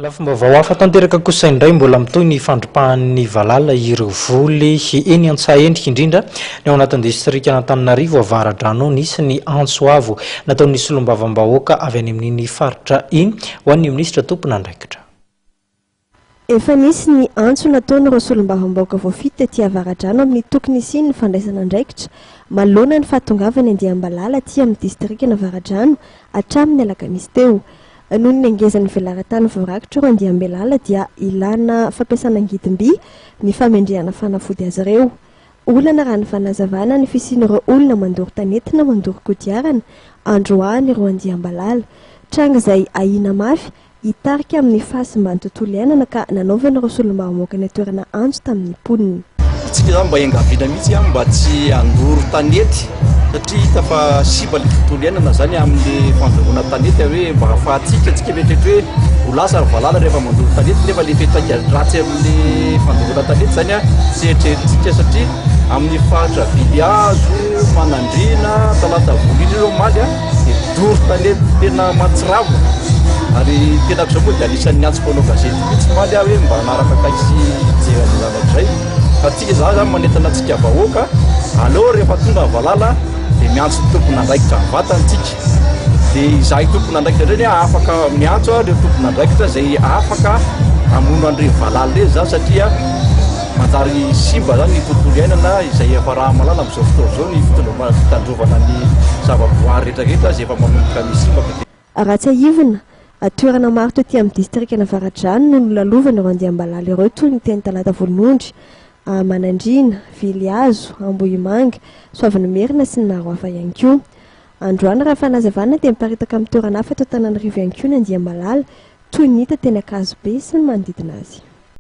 Lafomba hafa tanteraka kosa indray mbola mitoy ny fandripahan'ny Valala ireo voly eny Antsahendrika indrindra ny ao anatin'ny distrika Antananarivo Avaradrano nisy ny antsoavo nataon'ny solombavam-bahoaka avy any amin'ny faritra iny ho an'ny minisitra tompona andraikitra. Efa nisy ny antso nataon'ireo solombavam-bahoaka voafita ety Avaradrano amin'ny tokony isiny ny fandraisana andraikitra manoloana ny fahatongavany Andiambalala aty amin'ny distrika Avaradrano hatramin'ny alakamisy teo. Noho ny angezan'ny velaran-tany voarakitra ireo Andiambalala dia ilana fampiasana angidim-by ny famendrehana fanafody azy ireo. Olana raha ny fanazavana ny fisian'ireo olona mandoro tanety na mandoro kodiarana androany ireo Andiambalala. Tranga izay ahina mafy hitarika amin'ny fahasimban'ny tontolo iainana ka nanaovana ireo solombavam-bahoaka ny toerana antso tamin'ny poniny. Itsika zany mba engaviana mihitsy mba tsy andoro tanety satria hita fa siba le tontolo iainana zany amin'ny fandoroana tanety hoe mba ahafahantsika tsika mietrehitra hoe ho lasa Valala rehefa mandoro tanety nefa le fetaka ratsy amin'ny fandoroana tanety zany tsy eritreretintsika satria amin'ny faritra Vilihazo, Manandrina, Talatavolo ireo maly dia doro tanety tena matsiravo ary tena kosa moa dia anisan'ny antsoko anao gazety mihitsy maly hoe mba hanaraka akaisy jerany zavatra izay fa tsika zany manentana antsika vahoaka aleo rehefa tonga Valala dia miantso tompona andraikitra vatantsika dia izahay tompona andraikitra indray afaka miantso ireo tompona andraikitra izay afaka hamono an'ireny Valala ireny zany satria manjary simba zany ny tontolo iainana izay efa raha malala amin'izao fotoana izao ny fitandrovana ny zavaboary rehetrarehetra izay efa manomboka ny simba. Raha tsy ahivina toerana maro toy amin'ny distrika Avaradrano no nolalovana ireo Andiambalala ireo toy ny teny Talatavolonondry, Manandrina, Vilihazo, Ambohimanga, Soavinimierina sy ny maro hafa ihany koa. Androany raha fanazavana dia miparitaka amin'ny toerana hafa eto Antananarivo ihany koa ny Andiambalala toy ny hita teny Akazobe sy ny manodidina azy.